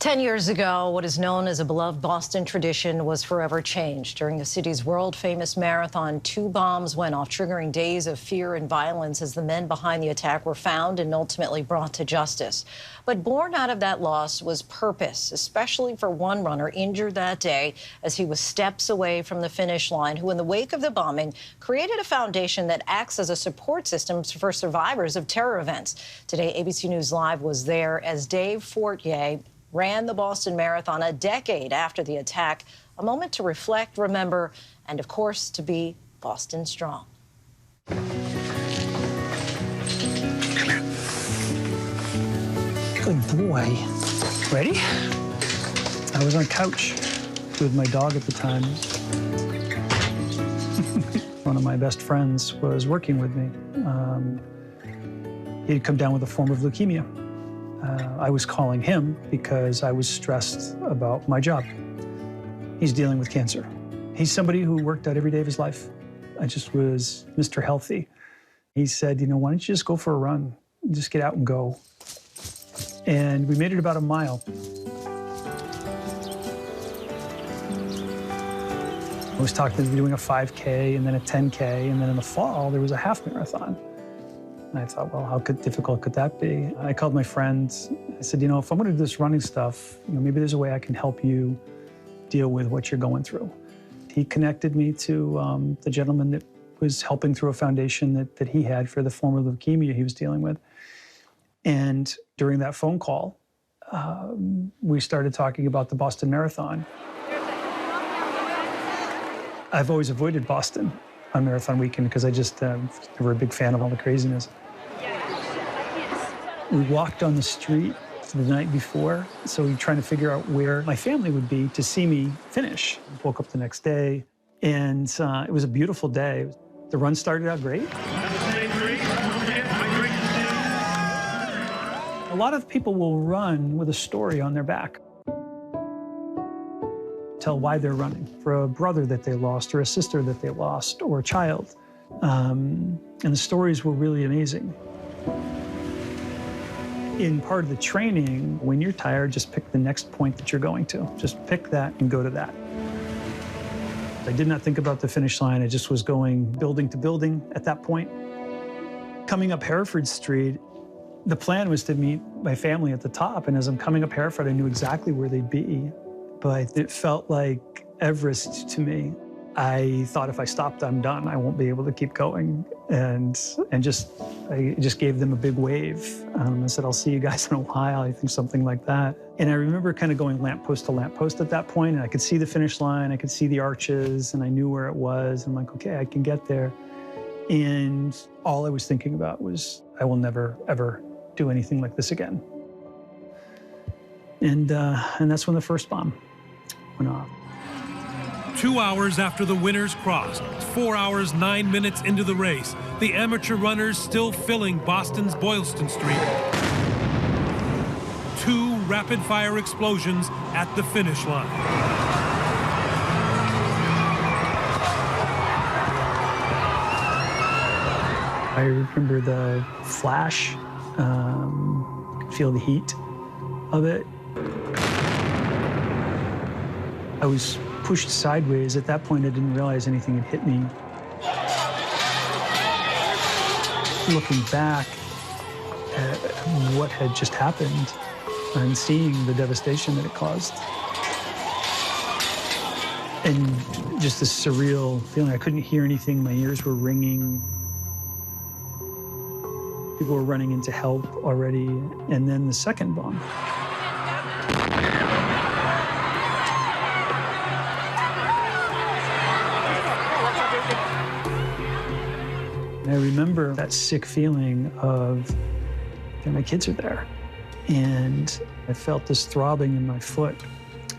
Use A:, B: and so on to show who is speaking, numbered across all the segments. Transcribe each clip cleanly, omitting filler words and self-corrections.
A: 10 years ago, what is known as a beloved Boston tradition was forever changed. During the city's world-famous marathon, 2 bombs went off, triggering days of fear and violence as the men behind the attack were found and ultimately brought to justice. But born out of that loss was purpose, especially for one runner injured that day as he was steps away from the finish line, who in the wake of the bombing created a foundation that acts as a support system for survivors of terror events. Today, ABC News Live was there as Dave Fortier ran the Boston Marathon a decade after the attack, a moment to reflect, remember, and of course, to be Boston strong.
B: Come here. Good boy. Ready? I was on a couch with my dog at the time. One of my best friends was working with me. He'd come down with a form of leukemia. I was calling him because I was stressed about my job. He's dealing with cancer. He's somebody who worked out every day of his life. I just was Mr. Healthy. He said, you know, why don't you just go for a run? Just get out and go. And we made it about a mile. I was talking to doing a 5K and then a 10K, and then in the fall, there was a half marathon. And I thought, well, how difficult could that be? I called my friends. I said, you know, if I'm going to do this running stuff, you know, maybe there's a way I can help you deal with what you're going through. He connected me to the gentleman that was helping through a foundation that he had for the form of leukemia he was dealing with. And during that phone call, we started talking about the Boston Marathon. I've always avoided Boston on marathon weekend because I just never a big fan of all the craziness. We walked on the street the night before, so we were trying to figure out where my family would be to see me finish. Woke up the next day, and it was a beautiful day. The run started out great. A lot of people will run with a story on their back. Tell why they're running, for a brother that they lost, or a sister that they lost, or a child. And the stories were really amazing. In part of the training, when you're tired, just pick the next point that you're going to. Just pick that and go to that. I did not think about the finish line. I just was going building to building at that point. Coming up Hereford Street, the plan was to meet my family at the top. And as I'm coming up Hereford, I knew exactly where they'd be. But it felt like Everest to me. I thought if I stopped, I'm done. I won't be able to keep going. And I just gave them a big wave. I said, I'll see you guys in a while. I think something like that. And I remember kind of going lamppost to lamppost at that point, and I could see the finish line, I could see the arches, and I knew where it was. I'm like, okay, I can get there. And all I was thinking about was, I will never, ever do anything like this again. And that's when the first bomb went off.
C: 2 hours after the winners crossed, 4 hours, 9 minutes into the race, the amateur runners still filling Boston's Boylston Street. 2 rapid-fire explosions at the finish line.
B: I remember the flash, could feel the heat of it. I was pushed sideways. At that point, I didn't realize anything had hit me. Looking back at what had just happened and seeing the devastation that it caused. And just this surreal feeling. I couldn't hear anything. My ears were ringing. People were running in to help already. And then the second bomb. I remember that sick feeling of, my kids are there. And I felt this throbbing in my foot.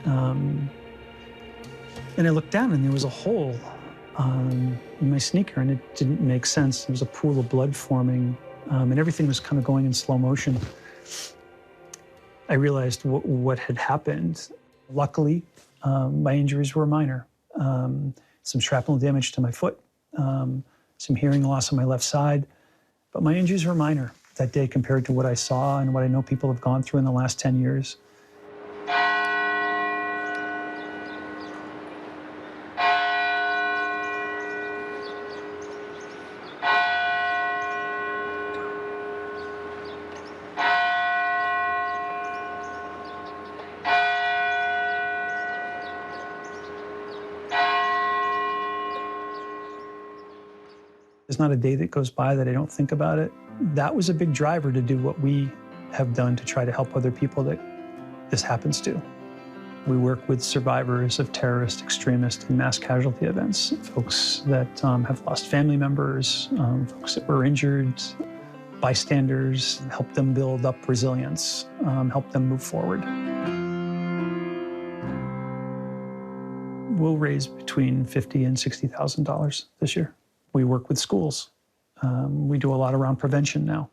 B: And I looked down and there was a hole in my sneaker, and it didn't make sense. There was a pool of blood forming, and everything was kind of going in slow motion. I realized what had happened. Luckily, my injuries were minor. Some shrapnel damage to my foot, some hearing loss on my left side, but my injuries were minor that day compared to what I saw and what I know people have gone through in the last 10 years. There's not a day that goes by that I don't think about it. That was a big driver to do what we have done to try to help other people that this happens to. We work with survivors of terrorist, extremist, and mass casualty events, folks that have lost family members, folks that were injured, bystanders, help them build up resilience, help them move forward. We'll raise between $50,000 and $60,000 this year. We work with schools. We do a lot around prevention now.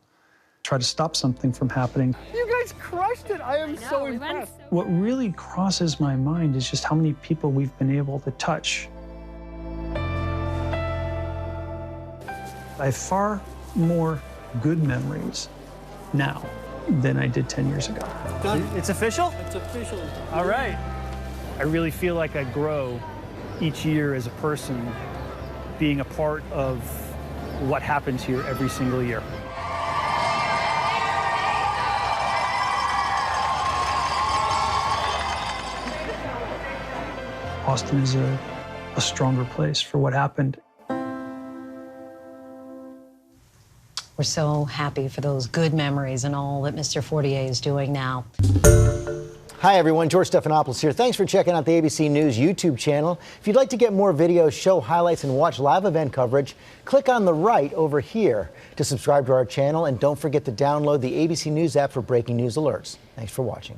B: Try to stop something from happening.
D: You guys crushed it. I am so impressed.
B: What really crosses my mind is just how many people we've been able to touch. I have far more good memories now than I did 10 years ago.
D: Done. It's official?
E: It's official.
D: All right. I really feel like I grow each year as a person, being a part of what happens here every single year.
B: Boston is a stronger place for what happened.
A: We're so happy for those good memories and all that Mr. Fortier is doing now.
F: Hi, everyone. George Stephanopoulos here. Thanks for checking out the ABC News YouTube channel. If you'd like to get more videos, show highlights, and watch live event coverage, click on the right over here to subscribe to our channel. And don't forget to download the ABC News app for breaking news alerts. Thanks for watching.